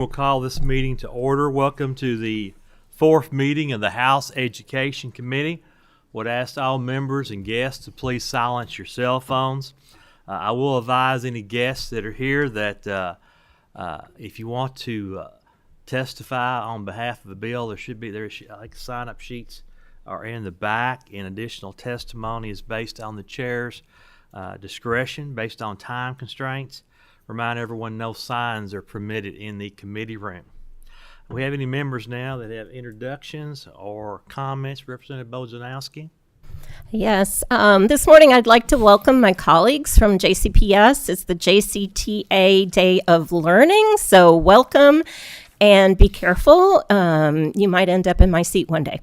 We'll call this meeting to order. Welcome to the fourth meeting of the House Education Committee. Would ask all members and guests to please silence your cell phones. I will advise any guests that are here that if you want to testify on behalf of a bill, there like sign-up sheets are in the back, and additional testimony is based on the chair's discretion, based on time constraints. Remind everyone no signs are permitted in the committee room. Do we have any members now that have introductions or comments? Representative Bojanowski. Yes. This morning I'd like to welcome my colleagues from JCPS. It's the JCTA Day of Learning, so welcome and be careful. You might end up in my seat one day.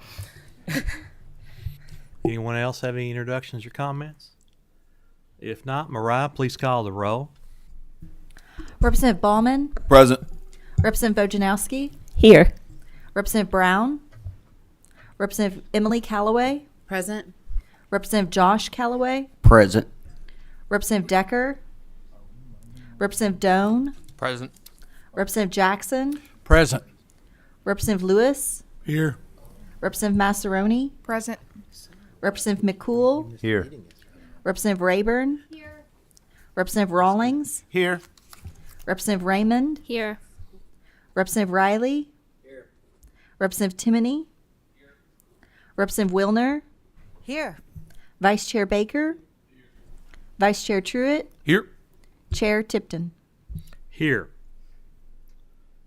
Anyone else have any introductions or comments? If not, Mariah, please call the roll. Representative Ballman. Present. Representative Bojanowski. Here. Representative Brown. Representative Emily Callaway. Present. Representative Josh Callaway. Present. Representative Decker. Representative Doan. Present. Representative Jackson. Present. Representative Lewis. Here. Representative Massaroni. Present. Representative McCool. Here. Representative Rayburn. Here. Representative Rawlings. Here. Representative Raymond. Here. Representative Riley. Here. Representative Timoney. Here. Representative Wilner. Here. Vice Chair Baker. Here. Vice Chair Truitt. Here. Chair Tipton. Here.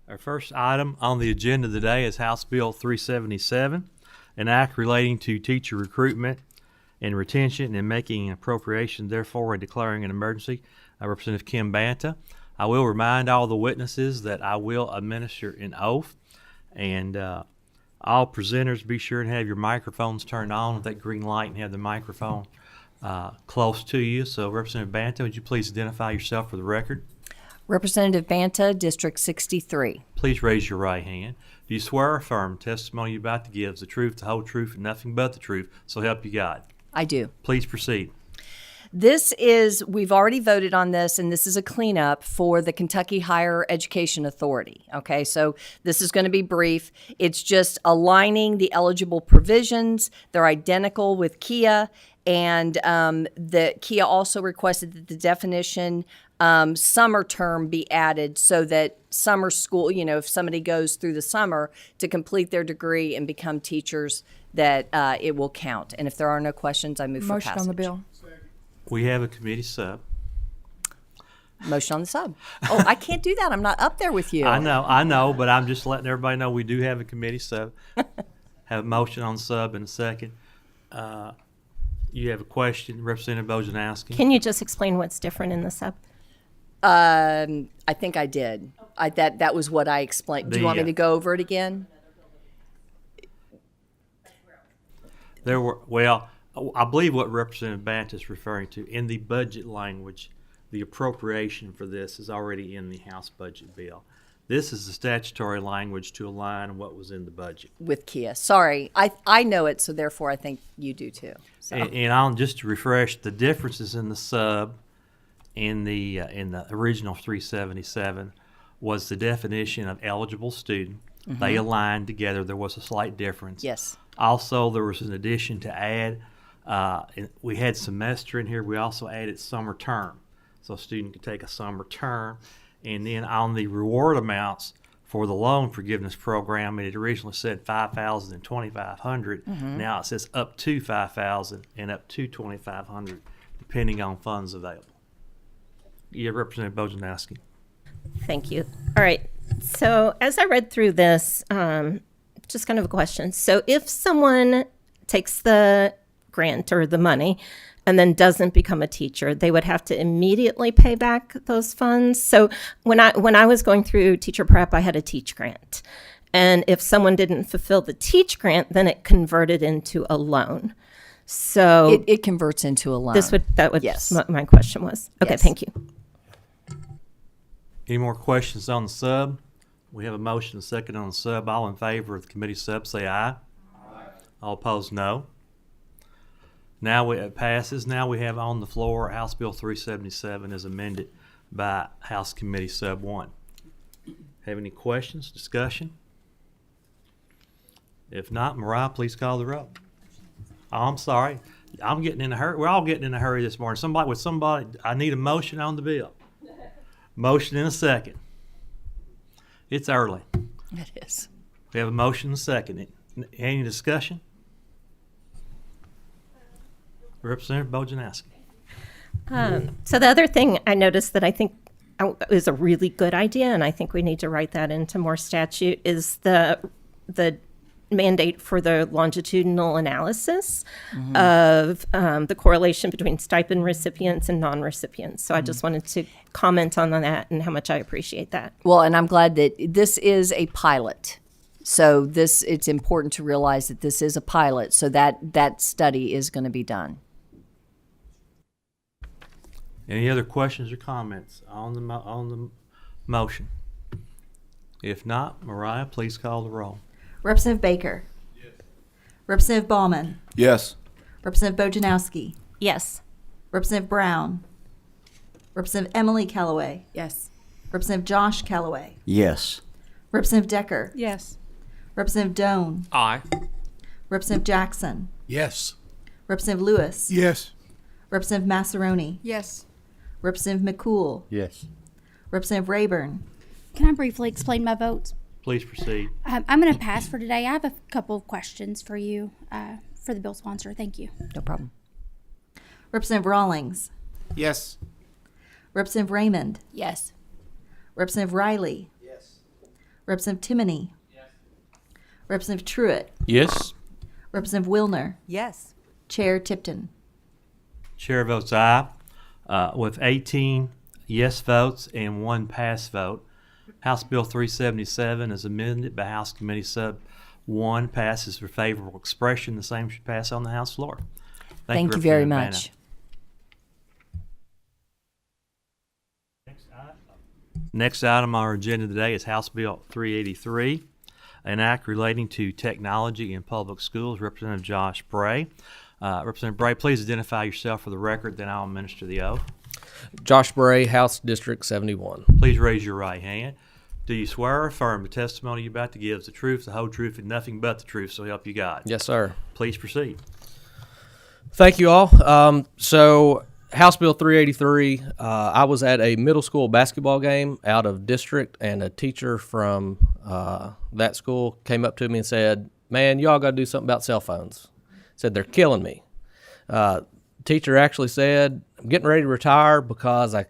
Our first item on the agenda today is House Bill 377, an act relating to teacher recruitment and retention and making an appropriation, therefore, and declaring an emergency. Representative Kim Banta. I will remind all the witnesses that I will administer an oath, and all presenters, be sure and have your microphones turned on with that green light and have the microphone close to you. So, Representative Banta, would you please identify yourself for the record? Representative Banta, District 63. Please raise your right hand. Do you swear or affirm testimony you're about to give is the truth, the whole truth, and nothing but the truth, so help you God? I do. Please proceed. We've already voted on this, and this is a cleanup for the Kentucky Higher Education Authority. Okay, so this is going to be brief. It's just aligning the eligible provisions. They're identical with KIA, and the KIA also requested that the definition summer term be added so that summer school, if somebody goes through the summer to complete their degree and become teachers, that it will count. And if there are no questions, I move for passage. Motion on the bill. We have a committee sub. Motion on the sub. Oh, I can't do that. I'm not up there with you. I know, but I'm just letting everybody know we do have a committee sub. Have a motion on sub in a second. You have a question, Representative Bojanowski? Can you just explain what's different in the sub? I think I did. That was what I explained. Do you want me to go over it again? I believe what Representative Banta is referring to, in the budget language, the appropriation for this is already in the House budget bill. This is the statutory language to align what was in the budget. With KIA. Sorry. I know it, so therefore I think you do too. So. And I'll just to refresh, the differences in the sub in the original 377 was the definition of eligible student. Mm-hmm. They aligned together. There was a slight difference. Yes. Also, there was an addition to add. We had semester in here. We also added summer term, so a student could take a summer term. And then on the reward amounts for the loan forgiveness program, it had originally said $5,000 and $2,500. Mm-hmm. Now it says up to $5,000 and up to $2,500, depending on funds available. Yeah, Representative Bojanowski. Thank you. All right. So as I read through this, just kind of a question. So if someone takes the grant or the money and then doesn't become a teacher, they would have to immediately pay back those funds. So when I was going through teacher prep, I had a teach grant. And if someone didn't fulfill the teach grant, then it converted into a loan. So it converts into a loan. Yes. My question was. Okay, yes. Thank you. Any more questions on the sub? We have a motion, a second on the sub. All in favor of the committee sub, say aye. Aye. All opposed, no. Now it passes. Now we have on the floor House Bill 377 as amended by House Committee Sub 1. Have any questions, discussion? If not, Mariah, please call the roll. Oh, I'm sorry. I'm getting in a hurry. We're all getting in a hurry this morning. Somebody, I need a motion on the bill. Motion in a second. It's early. It is. We have a motion and a second. Any discussion? Representative Bojanowski. So the other thing I noticed that I think is a really good idea, and I think we need to write that into more statute, is the mandate for the longitudinal analysis of the correlation between stipend recipients and non-recipients. So I just wanted to comment on that and how much I appreciate that. Well, and I'm glad that this is a pilot. So it's important to realize that this is a pilot, so that study is going to be done. Any other questions or comments on the motion? If not, Mariah, please call the roll. Representative Baker. Yes. Representative Ballman. Yes. Representative Bojanowski. Yes. Representative Brown. Representative Emily Callaway. Yes. Representative Josh Callaway. Yes. Representative Decker. Yes. Representative Doan. Aye. Representative Jackson. Yes. Representative Lewis. Yes. Representative Massaroni. Yes. Representative McCool. Yes. Representative Rayburn. Can I briefly explain my votes? Please proceed. I'm going to pass for today. I have a couple of questions for you, for the bill sponsor. Thank you. No problem. Representative Rawlings. Yes. Representative Raymond. Yes. Representative Riley. Yes. Representative Timoney. Yes. Representative Truitt. Yes. Representative Wilner. Yes. Chair Tipton. Chair votes aye. With 18 yes votes and 1 pass vote, House Bill 377 is amended by House Committee Sub 1 passes for favorable expression. The same should pass on the House floor. Thank you very Representative much. Next item on our agenda today is House Bill 383, an act relating to technology in public schools. Representative Josh Bray. Representative Bray, please identify yourself for the record, then I'll administer the oath. Josh Bray, House District 71. Please raise your right hand. Do you swear or affirm the testimony you're about to give is the truth, the whole truth, and nothing but the truth, so help you God? Yes, sir. Please proceed. Thank you all. So House Bill 383, I was at a middle school basketball game out of district, and a teacher from that school came up to me and said, "Man, y'all got to do something about cell phones." Said, "They're killing me." Teacher actually said, "I'm getting ready to retire because I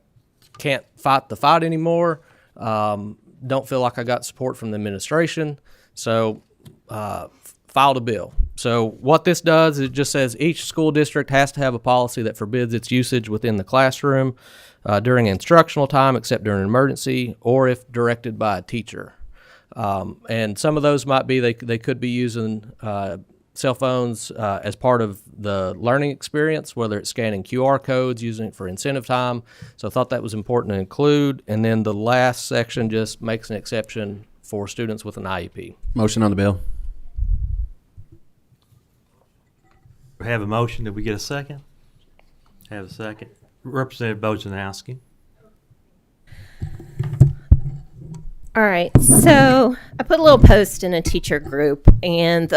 can't fight the fight anymore. Don't feel like I got support from the administration." So filed a bill. So what this does is it just says each school district has to have a policy that forbids its usage within the classroom during instructional time, except during an emergency or if directed by a teacher. And some of those might be they could be using cell phones as part of the learning experience, whether it's scanning QR codes, using it for incentive time. So I thought that was important to include. And then the last section just makes an exception for students with an IEP. Motion on the bill. We have a motion. Did we get a second? Have a second. Representative Bojanowski. All right. So I put a little post in a teacher group, and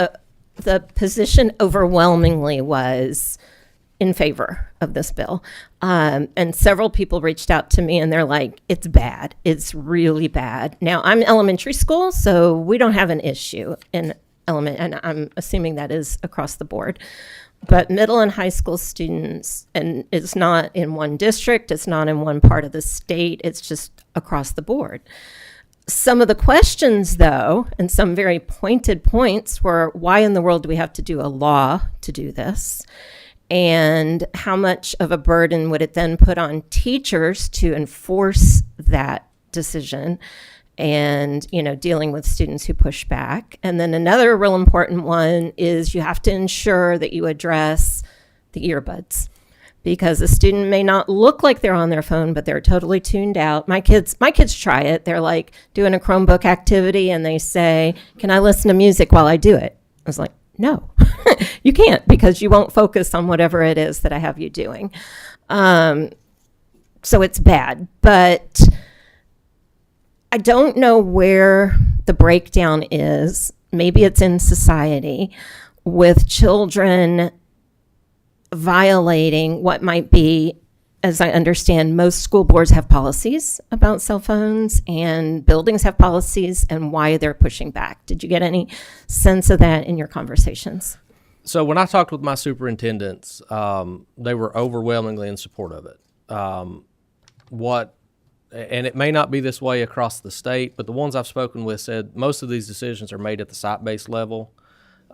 the position overwhelmingly was in favor of this bill. And several people reached out to me and they're like, "It's bad. It's really bad." Now, I'm elementary school, so we don't have an issue in and I'm assuming that is across the board. But middle and high school students, and it's not in one district, it's not in one part of the state, it's just across the board. Some of the questions, though, and some very pointed points were, why in the world do we have to do a law to do this? And how much of a burden would it then put on teachers to enforce that decision? And, dealing with students who push back. And then another real important one is you have to ensure that you address the earbuds, because a student may not look like they're on their phone, but they're totally tuned out. My kids try it. They're like doing a Chromebook activity and they say, "Can I listen to music while I do it?" I was like, "No, you can't, because you won't focus on whatever it is that I have you doing." So it's bad, but I don't know where the breakdown is. Maybe it's in society with children violating what might be, as I understand, most school boards have policies about cell phones and buildings have policies, and why they're pushing back. Did you get any sense of that in your conversations? So when I talked with my superintendents, they were overwhelmingly in support of it. And it may not be this way across the state, but the ones I've spoken with said most of these decisions are made at the site-based level.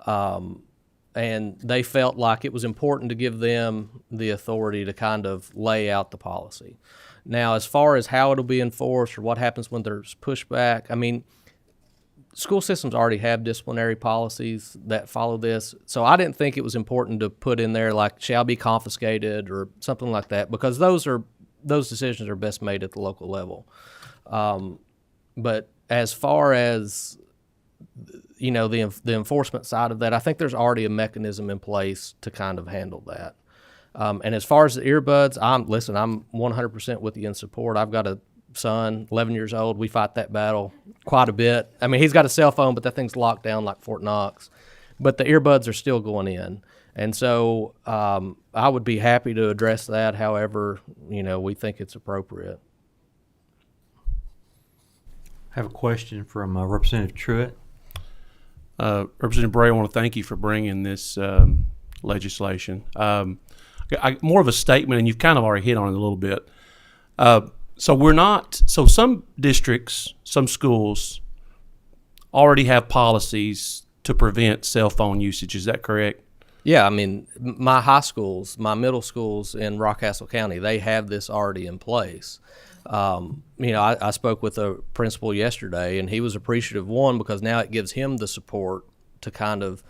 And they felt like it was important to give them the authority to kind of lay out the policy. Now, as far as how it'll be enforced or what happens when there's pushback, I mean, school systems already have disciplinary policies that follow this. So I didn't think it was important to put in there like shall be confiscated or something like that, because those decisions are best made at the local level. But as far as the enforcement side of that, I think there's already a mechanism in place to kind of handle that. And as far as the earbuds, I'm 100% with you in support. I've got a son, 11 years old. We fight that battle quite a bit. I mean, he's got a cell phone, but that thing's locked down like Fort Knox. But the earbuds are still going in. And so I would be happy to address that however, we think it's appropriate. I have a question from Representative Truitt. Representative Bray, I want to thank you for bringing this legislation. More of a statement, and you've kind of already hit on it a little bit. So some districts, some schools already have policies to prevent cell phone usage. Is that correct? Yeah, I mean, my high schools, my middle schools in Rockcastle County, they have this already in place. I spoke with a principal yesterday, and he was appreciative, one, because now it gives him the support to kind of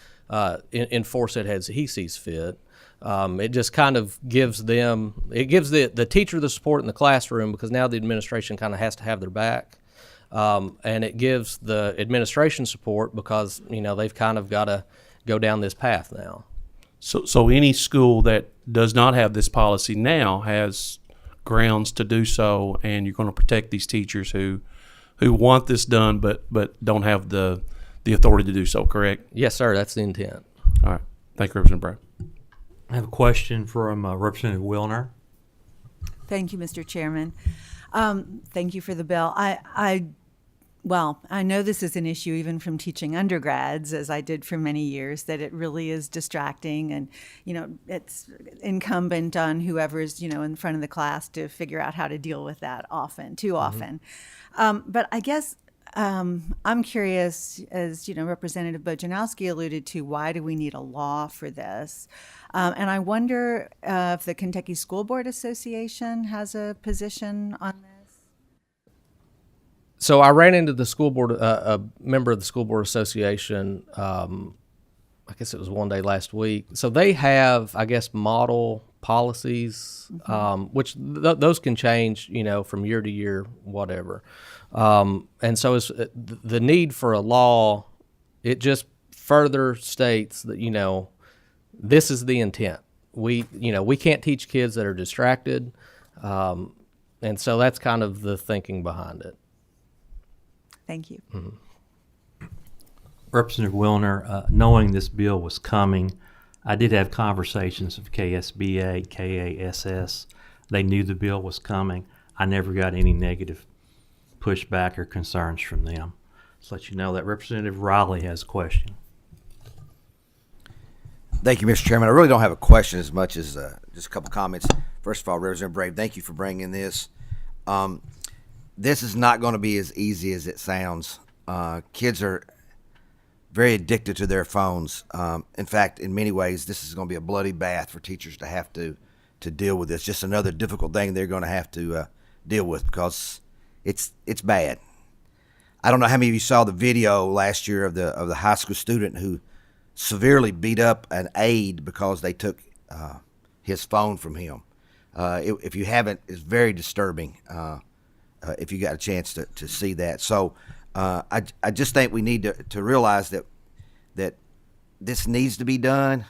enforce it as he sees fit. It just kind of gives the teacher the support in the classroom, because now the administration kind of has to have their back. And it gives the administration support because, they've kind of got to go down this path now. So any school that does not have this policy now has grounds to do so, and you're going to protect these teachers who want this done but don't have the authority to do so, correct? Yes, sir. That's the intent. All right. Thank you, Representative Brown. I have a question from Representative Wilner. Thank you, Mr. Chairman. Thank you for the bill. I know this is an issue even from teaching undergrads, as I did for many years, that it really is distracting, and it's incumbent on whoever's in front of the class to figure out how to deal with that too often. But I guess I'm curious, as Representative Bojanowski alluded to, why do we need a law for this? And I wonder if the Kentucky School Board Association has a position on this. So I ran into the school board, a member of the School Board Association, I guess it was one day last week. So they have, I guess, model policies, which those can change, from year to year, whatever. And so it's, the need for a law, it just further states that, this is the intent. We can't teach kids that are distracted. And so that's kind of the thinking behind it. Thank you. Mm-hmm. Representative Wilner, knowing this bill was coming, I did have conversations with KSBA, KASS. They knew the bill was coming. I never got any negative pushback or concerns from them. Just let you know that Representative Riley has a question. Thank you, Mr. Chairman. I really don't have a question as much as just a couple comments. First of all, Representative Brave, thank you for bringing this. This is not going to be as easy as it sounds. Kids are very addicted to their phones. In fact, in many ways, this is going to be a bloody bath for teachers to have to deal with this. Just another difficult thing they're going to have to deal with, because it's bad. I don't know how many of you saw the video last year of the high school student who severely beat up an aide because they took his phone from him. If you haven't, it's very disturbing. If you got a chance to see that. So I just think we need to realize that this needs to be done,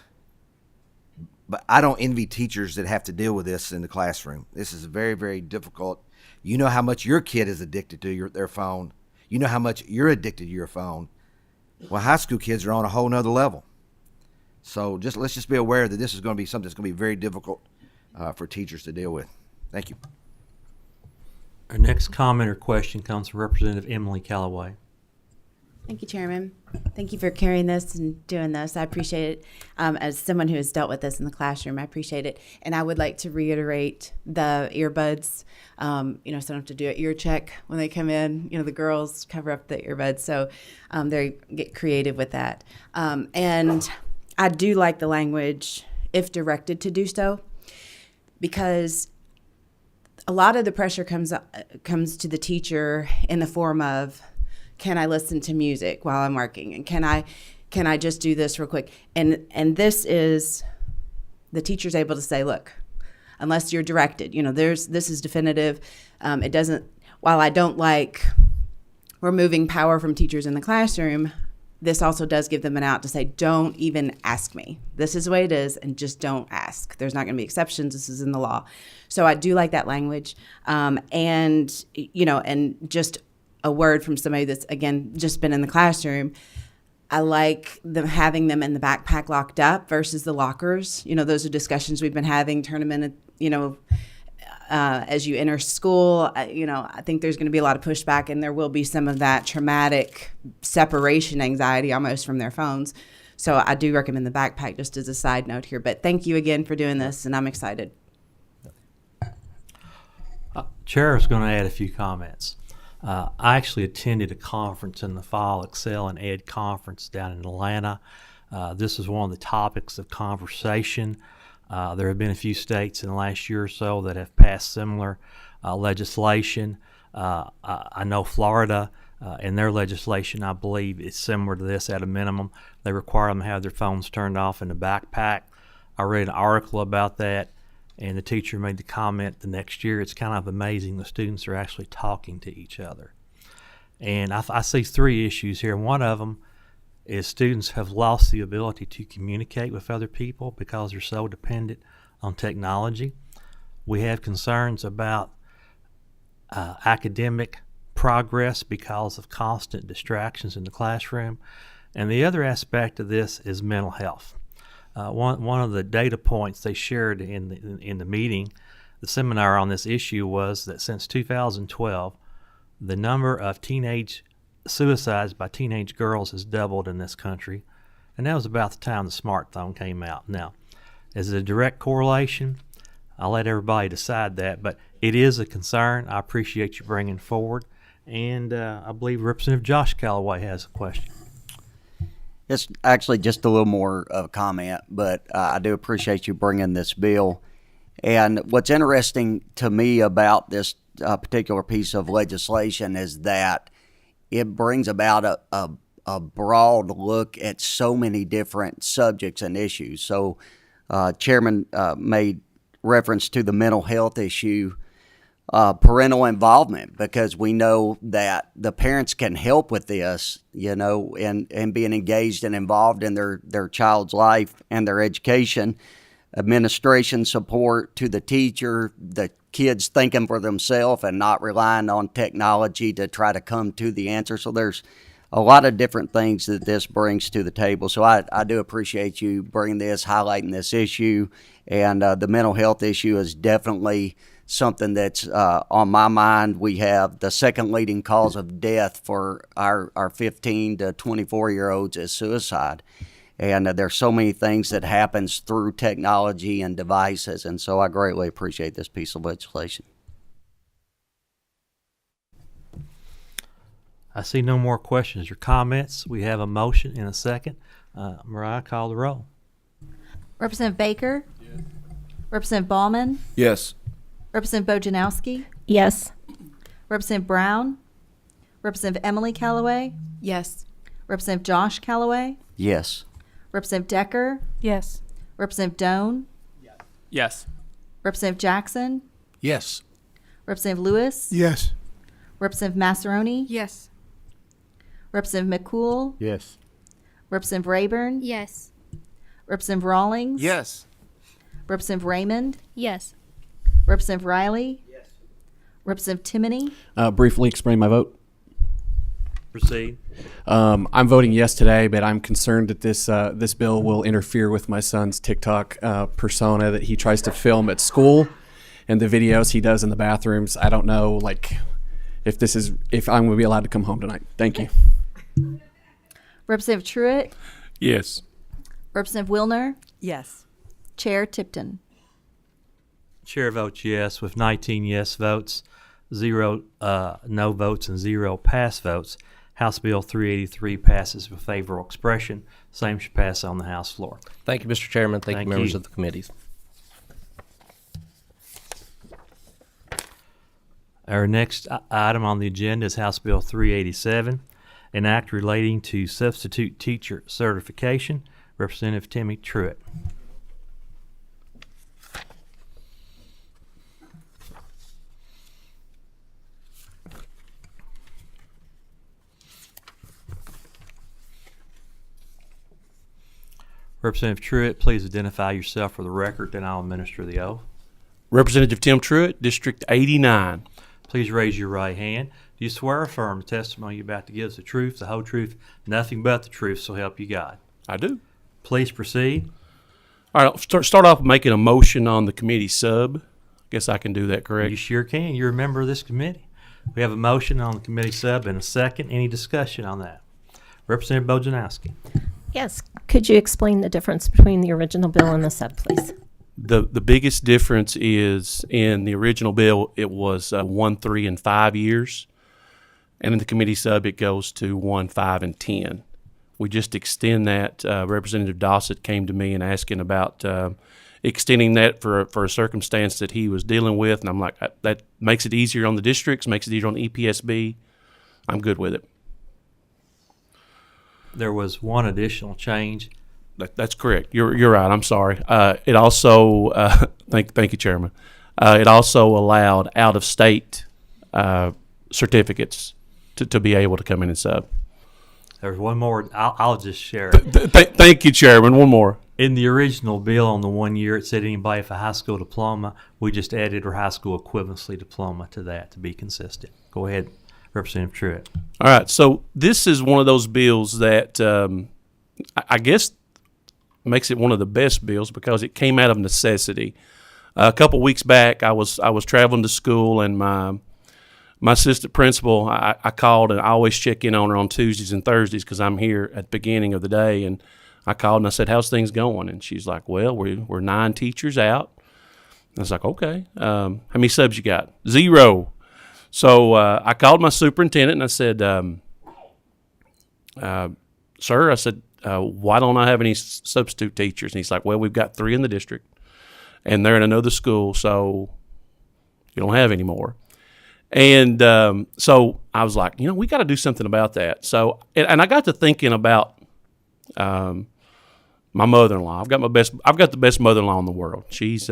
but I don't envy teachers that have to deal with this in the classroom. This is very, very difficult. You know how much your kid is addicted to their phone. You know how much you're addicted to your phone. Well, high school kids are on a whole nother level. So let's just be aware that this is going to be something that's going to be very difficult for teachers to deal with. Thank you. Our next comment or question comes from Representative Emily Callaway. Thank you, Chairman. Thank you for carrying this and doing this. I appreciate it. As someone who has dealt with this in the classroom, I appreciate it. And I would like to reiterate the earbuds. So I don't have to do an ear check when they come in. The girls cover up the earbuds. So they get creative with that. And I do like the language, if directed to do so, because a lot of the pressure comes to the teacher in the form of, can I listen to music while I'm working? And can I just do this real quick? And this is, the teacher's able to say, look, unless you're directed, this is definitive. It doesn't, while I don't like removing power from teachers in the classroom, this also does give them an out to say, don't even ask me. This is the way it is, and just don't ask. There's not going to be exceptions. This is in the law. So I do like that language. And just a word from somebody that's, again, just been in the classroom. I like them having them in the backpack locked up versus the lockers. Those are discussions we've been having, turn them in, as you enter school. I think there's going to be a lot of pushback, and there will be some of that traumatic separation anxiety almost from their phones. So I do recommend the backpack, just as a side note here. But thank you again for doing this, and I'm excited. Chair is going to add a few comments. I actually attended a conference in the fall, Excel and Ed conference down in Atlanta. This is one of the topics of conversation. There have been a few states in the last year or so that have passed similar legislation. I know Florida, in their legislation, I believe, is similar to this at a minimum. They require them to have their phones turned off in the backpack. I read an article about that, and the teacher made the comment the next year, it's kind of amazing the students are actually talking to each other. And I see three issues here. One of them is students have lost the ability to communicate with other people because they're so dependent on technology. We have concerns about academic progress because of constant distractions in the classroom. And the other aspect of this is mental health. One of the data points they shared in the meeting, the seminar on this issue, was that since 2012, the number of teenage suicides by teenage girls has doubled in this country, and that was about the time the smartphone came out. Now, is it a direct correlation? I'll let everybody decide that, but it is a concern. I appreciate you bringing forward, and I believe Representative Josh Callaway has a question. It's actually just a little more of a comment, but I do appreciate you bringing this bill. And what's interesting to me about this particular piece of legislation is that it brings about a broad look at so many different subjects and issues. So Chairman made reference to the mental health issue, parental involvement, because we know that the parents can help with this, and being engaged and involved in their child's life and their education. Administration support to the teacher, the kids thinking for themselves and not relying on technology to try to come to the answer. So there's a lot of different things that this brings to the table. So I do appreciate you bringing this, highlighting this issue. And the mental health issue is definitely something that's on my mind. We have the second leading cause of death for our 15 to 24-year-olds is suicide. And there's so many things that happens through technology and devices. And so I greatly appreciate this piece of legislation. I see no more questions or comments. We have a motion and a second. Mariah, call the roll. Representative Baker? Yes. Representative Ballman? Yes. Representative Bojanowski? Yes. Representative Brown? Representative Emily Callaway? Yes. Representative Josh Callaway? Yes. Representative Decker? Yes. Representative Doan? Yes. Representative Jackson? Yes. Representative Lewis? Yes. Representative Massaroni? Yes. Representative McCool? Yes. Representative Rayburn? Yes. Representative Rawlings? Yes. Representative Raymond? Yes. Representative Riley? Yes. Representative Timoney? Briefly explain my vote. Proceed. I'm voting yes today, but I'm concerned that this bill will interfere with my son's TikTok persona that he tries to film at school and the videos he does in the bathrooms. I don't know, if I'm going to be allowed to come home tonight. Thank you. Representative Truitt? Yes. Representative Wilner? Yes. Chair Tipton? Chair votes yes with 19 yes votes, 0 no votes, and 0 pass votes. House Bill 383 passes with favorable expression. Same should pass on the House floor. Thank you, Mr. Chairman. Thank you, members of the committees. Our next item on the agenda is House Bill 387, an act relating to substitute teacher certification. Representative Timmy Truitt. Representative Truitt, please identify yourself for the record, then I'll administer the oath. Representative Tim Truitt, District 89. Please raise your right hand. Do you swear or affirm the testimony you're about to give is the truth, the whole truth, nothing but the truth, so help you God? I do. Please proceed. All right, I'll start off with making a motion on the committee sub. Guess I can do that, correct? You sure can. You're a member of this committee. We have a motion on the committee sub and a second. Any discussion on that? Representative Bojanowski. Yes. Could you explain the difference between the original bill and the sub, please? The biggest difference is in the original bill, it was 1, 3, and 5 years. And in the committee sub, it goes to 1, 5, and 10. We just extend that. Representative Dossett came to me and asking about extending that for a circumstance that he was dealing with. And I'm like, that makes it easier on the districts, makes it easier on the EPSB. I'm good with it. There was one additional change. That's correct. You're right. I'm sorry. It also thank you, Chairman. It also allowed out of state certificates to be able to come in and sub. There's one more. I'll just share it. Thank you, Chairman. One more. In the original bill on the 1 year, it said anybody with a high school diploma. We just added our high school equivalency diploma to that to be consistent. Go ahead, Representative Truitt. All right. So this is one of those bills that I guess makes it one of the best bills because it came out of necessity. A couple weeks back, I was traveling to school, and my assistant principal, I called, and I always check in on her on Tuesdays and Thursdays because I'm here at the beginning of the day. And I called and I said, "How's things going?" And she's like, "Well, we're 9 teachers out." I was like, "Okay. How many subs you got?" 0. So I called my superintendent and I said, "Sir," I said, "why don't I have any substitute teachers?" And he's like, "Well, we've got 3 in the district, and they're in another school, so you don't have any more." And so I was like, we got to do something about that. So, and I got to thinking about my mother-in-law. I've got the best mother-in-law in the world. She's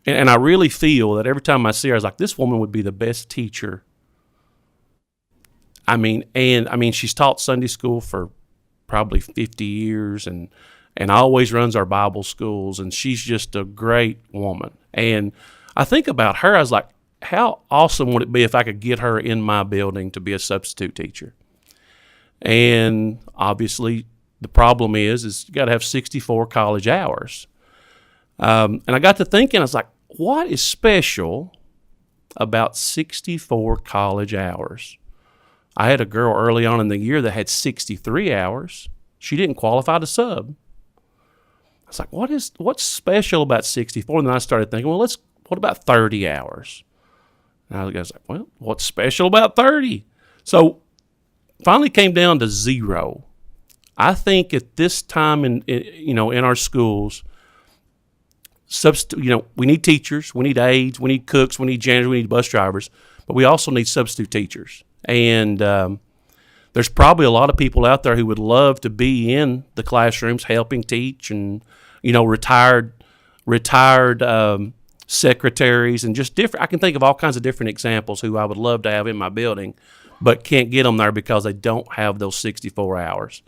and I really feel that every time I see her, I was like, this woman would be the best teacher. I mean, she's taught Sunday school for probably 50 years and always runs our Bible schools, and she's just a great woman. And I think about her, I was like, how awesome would it be if I could get her in my building to be a substitute teacher? And obviously the problem is you got to have 64 college hours. And I got to thinking, I was like, what is special about 64 college hours? I had a girl early on in the year that had 63 hours. She didn't qualify to sub. I was like, what's special about 64? And then I started thinking, well, what about 30 hours? And I was like, well, what's special about 30? So finally came down to 0. I think at this time in our schools, we need teachers, we need aides, we need cooks, we need janitors, we need bus drivers, but we also need substitute teachers. And there's probably a lot of people out there who would love to be in the classrooms helping teach, and retired secretaries and just different. I can think of all kinds of different examples who I would love to have in my building, but can't get them there because they don't have those 64 hours.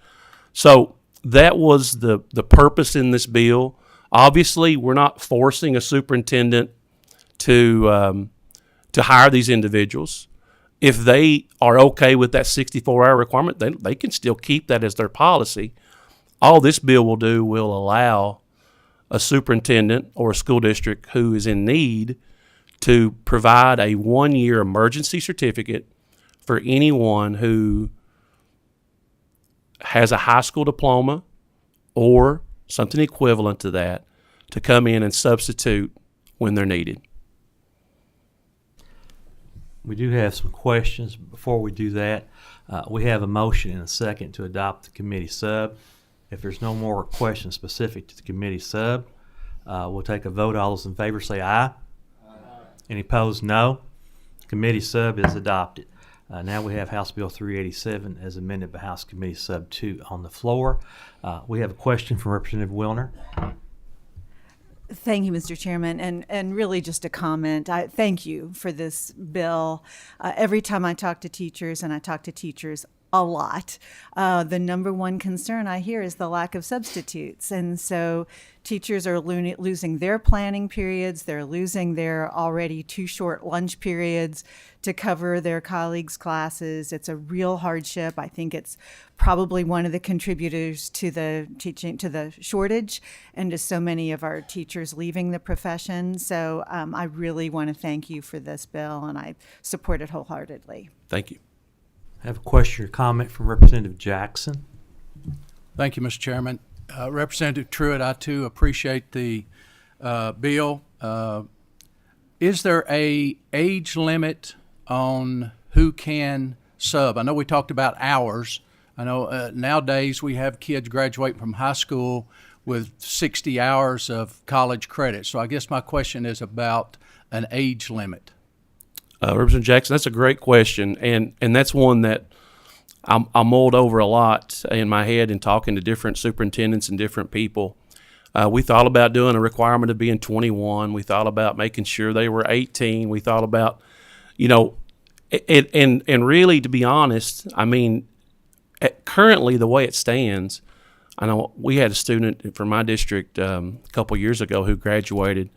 So that was the purpose in this bill. Obviously, we're not forcing a superintendent to to hire these individuals. If they are okay with that 64-hour requirement, they can still keep that as their policy. All this bill will do will allow a superintendent or a school district who is in need to provide a 1-year emergency certificate for anyone who has a high school diploma or something equivalent to that to come in and substitute when they're needed. We do have some questions. Before we do that, we have a motion and a second to adopt the committee sub. If there's no more questions specific to the committee sub, we'll take a vote. All those in favor say aye. Any opposed, no. Committee sub is adopted. Now we have House Bill 387 as amended by House Committee Sub 2 on the floor. We have a question from Representative Wilner. Thank you, Mr. Chairman, and really just a comment. Thank you for this bill. Every time I talk to teachers, and I talk to teachers a lot, the number one concern I hear is the lack of substitutes. And so teachers are losing their planning periods. They're losing their already too short lunch periods to cover their colleagues' classes. It's a real hardship. I think it's probably one of the contributors to the shortage and to so many of our teachers leaving the profession. So I really want to thank you for this bill, and I support it wholeheartedly. Thank you. I have a question or comment from Representative Jackson. Thank you, Mr. Chairman. Representative Truitt, I too appreciate the bill. Is there a age limit on who can sub? I know we talked about hours. I know nowadays we have kids graduating from high school with 60 hours of college credit. So I guess my question is about an age limit. Representative Jackson, that's a great question, and that's one that I mulled over a lot in my head in talking to different superintendents and different people. We thought about doing a requirement of being 21. We thought about making sure they were 18. We thought about, and really, to be honest, I mean, currently the way it stands, I know we had a student from my district a couple years ago who graduated,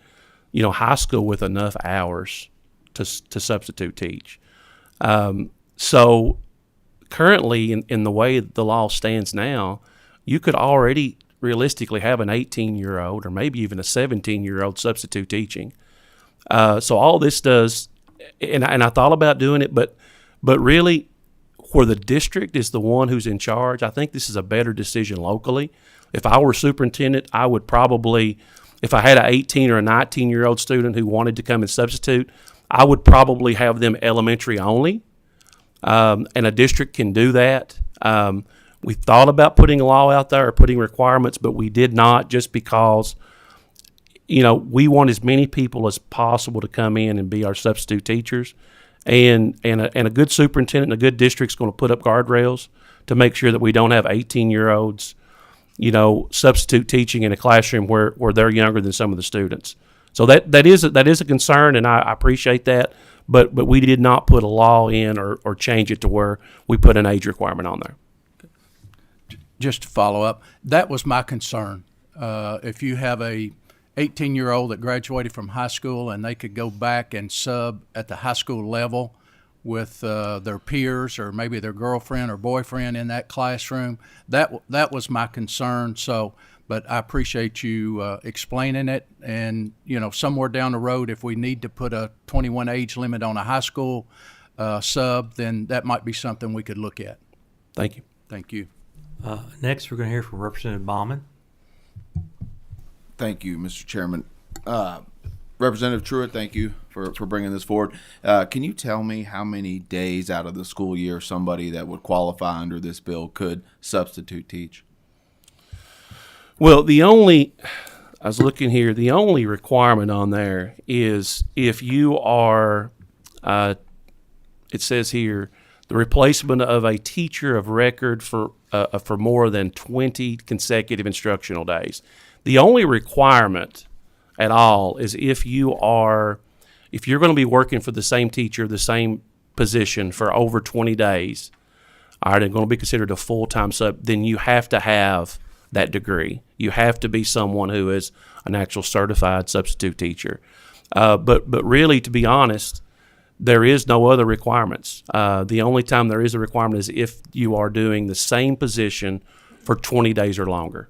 high school with enough hours to substitute teach. So currently, in the way the law stands now, you could already realistically have an 18-year-old or maybe even a 17-year-old substitute teaching. So all this does, and I thought about doing it, but really, where the district is the one who's in charge, I think this is a better decision locally. If I were superintendent, I would probably, if I had an 18 or a 19-year-old student who wanted to come and substitute, I would probably have them elementary only, and a district can do that. We thought about putting a law out there or putting requirements, but we did not, just because, we want as many people as possible to come in and be our substitute teachers. And a good superintendent and a good district's going to put up guardrails to make sure that we don't have 18-year-olds, substitute teaching in a classroom where they're younger than some of the students. So that is a concern, and I appreciate that. But we did not put a law in or change it to where we put an age requirement on there. Just to follow up, that was my concern. If you have a 18-year-old that graduated from high school and they could go back and sub at the high school level with their peers or maybe their girlfriend or boyfriend in that classroom, that was my concern. So, but I appreciate you explaining it. And, somewhere down the road, if we need to put a 21 age limit on a high school sub, then that might be something we could look at. Thank you. Thank you. Next, we're going to hear from Representative Baumann. Thank you, Mr. Chairman. Representative Truitt, thank you for bringing this forward. Can you tell me how many days out of the school year somebody that would qualify under this bill could substitute teach? Well, I was looking here, the only requirement on there is if you are, it says here, the replacement of a teacher of record for more than 20 consecutive instructional days. The only requirement at all is if you're going to be working for the same teacher, the same position for over 20 days, all right, and going to be considered a full-time sub, then you have to have that degree. You have to be someone who is an actual certified substitute teacher. But really, to be honest, there is no other requirements. The only time there is a requirement is if you are doing the same position for 20 days or longer.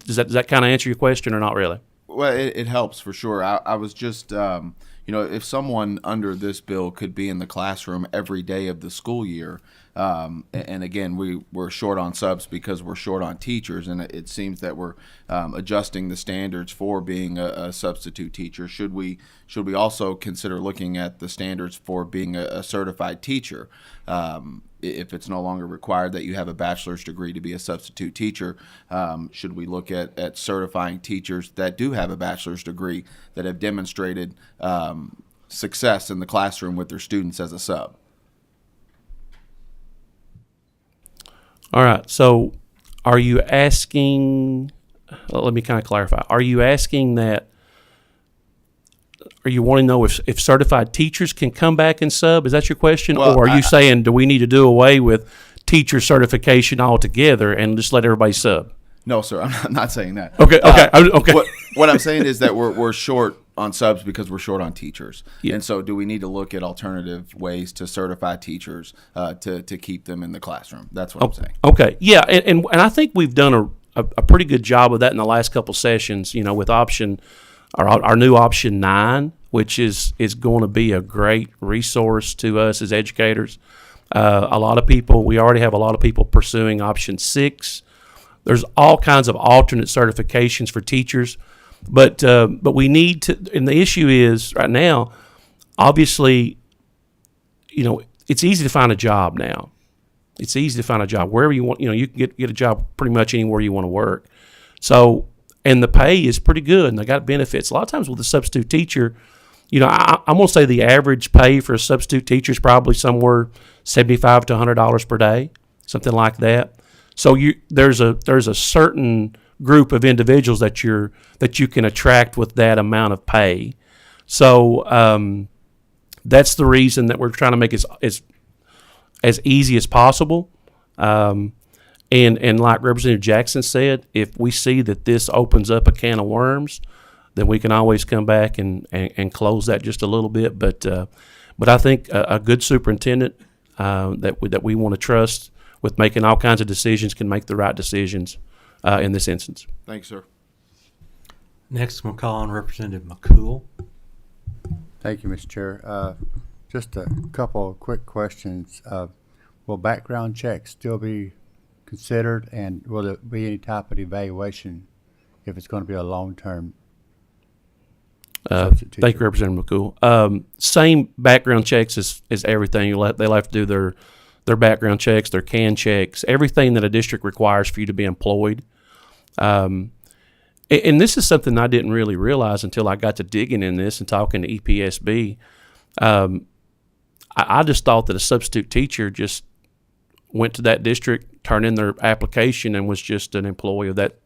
Does that kind of answer your question or not really? Well, it helps for sure. I was just, if someone under this bill could be in the classroom every day of the school year, and again, we're short on subs because we're short on teachers, and it seems that we're adjusting the standards for being a substitute teacher. Should we also consider looking at the standards for being a certified teacher? If it's no longer required that you have a bachelor's degree to be a substitute teacher, should we look at certifying teachers that do have a bachelor's degree that have demonstrated success in the classroom with their students as a sub? All right. So are you asking, let me kind of clarify. Are you asking that, are you wanting to know if certified teachers can come back and sub? Is that your question? Well, or are you saying, do we need to do away with teacher certification altogether and just let everybody sub? No, sir. I'm not saying that. Okay. Okay. What I'm saying is that we're short on subs because we're short on teachers. Yeah. And so do we need to look at alternative ways to certify teachers to keep them in the classroom? That's what I'm saying. Okay. Yeah. And I think we've done a pretty good job of that in the last couple sessions, with our new option 9, which is going to be a great resource to us as educators. We already have a lot of people pursuing option 6. There's all kinds of alternate certifications for teachers, but we need to. And the issue is right now, obviously, it's easy to find a job now. It's easy to find a job wherever you want. You can get a job pretty much anywhere you want to work. So, and the pay is pretty good, and they got benefits. A lot of times with a substitute teacher, I'm going to say the average pay for a substitute teacher is probably somewhere $75 to $100 per day, something like that. So there's a certain group of individuals that you can attract with that amount of pay. So that's the reason that we're trying to make it as easy as possible. And like Representative Jackson said, if we see that this opens up a can of worms, then we can always come back and close that just a little bit. But I think a good superintendent that we want to trust with making all kinds of decisions can make the right decisions in this instance. Thanks, sir. Next, we'll call on Representative McCool. Thank you, Mr. Chair. Just a couple of quick questions. Will background checks still be considered, and will there be any type of evaluation if it's going to be a long-term substitute teacher? Thank you, Representative McCool. Same background checks as everything. They'll have to do their background checks, their CAN checks, everything that a district requires for you to be employed. And this is something I didn't really realize until I got to digging in this and talking to EPSB. I just thought that a substitute teacher just went to that district, turned in their application, and was just an employee of that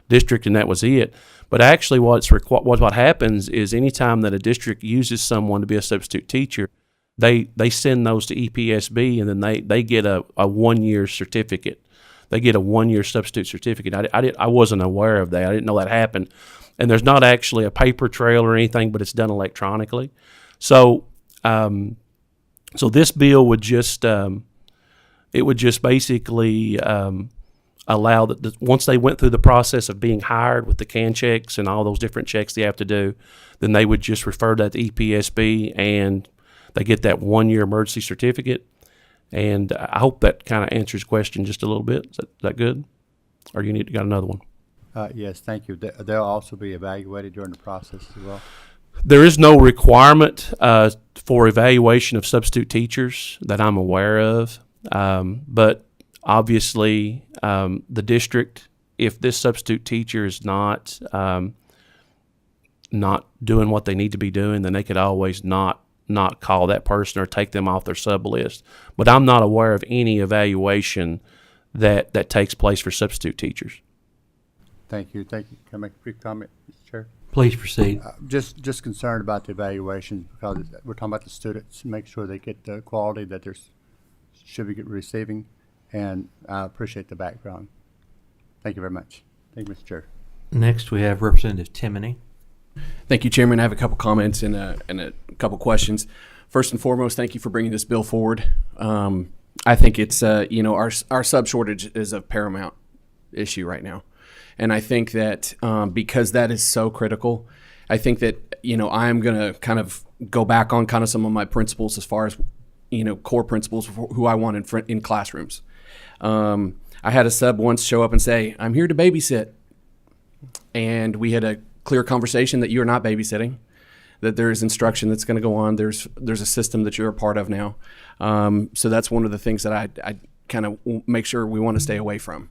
district, and that was it. But actually what happens is anytime that a district uses someone to be a substitute teacher, they send those to EPSB, and then they get a 1-year certificate. They get a 1-year substitute certificate. I wasn't aware of that. I didn't know that happened. And there's not actually a paper trail or anything, but it's done electronically. So this bill would just basically allow that once they went through the process of being hired with the CAN checks and all those different checks they have to do, then they would just refer that to EPSB, and they get that 1-year emergency certificate. And I hope that kind of answers the question just a little bit. Is that good? Or you got another one? Yes, thank you. They'll also be evaluated during the process as well? There is no requirement for evaluation of substitute teachers that I'm aware of. But obviously, the district, if this substitute teacher is not doing what they need to be doing, then they could always not call that person or take them off their sub list. But I'm not aware of any evaluation that takes place for substitute teachers. Thank you. Can I make a brief comment, Mr. Chair? Please proceed. Just concerned about the evaluations because we're talking about the students, make sure they get the quality that they should be receiving, and I appreciate the background. Thank you very much. Thank you, Mr. Chair. Next, we have Representative Timoney. Thank you, Chairman. I have a couple comments and a couple questions. first and foremost, thank you for bringing this bill forward. I think it's, our sub shortage is a paramount issue right now. And I think that because that is so critical, I think that, I'm going to kind of go back on kind of some of my principles as far as, core principles for who I want in classrooms. I had a sub once show up and say, "I'm here to babysit." And we had a clear conversation that you're not babysitting, that there is instruction that's going to go on. There's a system that you're a part of now. So that's one of the things that I kind of make sure we want to stay away from.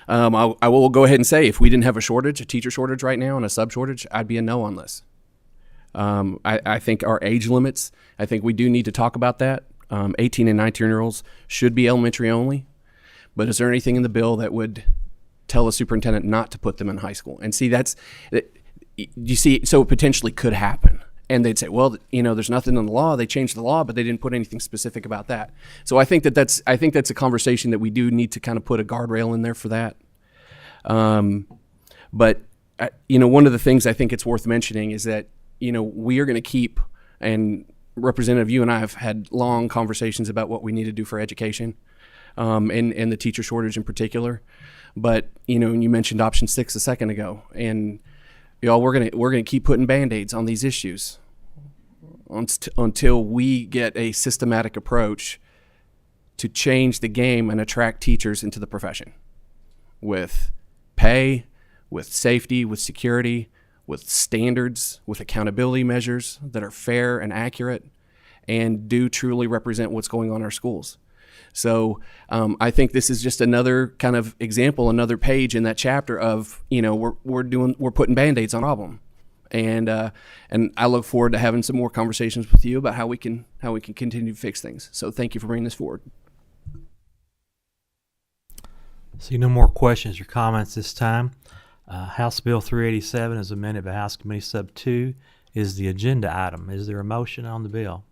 I will go ahead and say, if we didn't have a teacher shortage right now and a sub shortage, I'd be a no on this. I think our age limits, I think we do need to talk about that. 18 and 19-year-olds should be elementary only. But is there anything in the bill that would tell a superintendent not to put them in high school? And see, so it potentially could happen. And they'd say, well, there's nothing in the law. They changed the law, but they didn't put anything specific about that. So I think that's a conversation that we do need to kind of put a guardrail in there for that. But one of the things I think it's worth mentioning is that, we are going to keep, and Representative, you and I have had long conversations about what we need to do for education, and the teacher shortage in particular. But, you mentioned option 6 a second ago, and y'all, we're gonna keep putting Band-Aids on these issues until we get a systematic approach to change the game and attract teachers into the profession with pay, with safety, with security, with standards, with accountability measures that are fair and accurate and do truly represent what's going on in our schools. So I think this is just another kind of example, another page in that chapter of, we're putting Band-Aids on a problem. And I look forward to having some more conversations with you about how we can continue to fix things. So thank you for bringing this forward. See no more questions or comments this time. House Bill 387 is amended by House Committee Sub 2 is the agenda item. Is there a motion on the bill?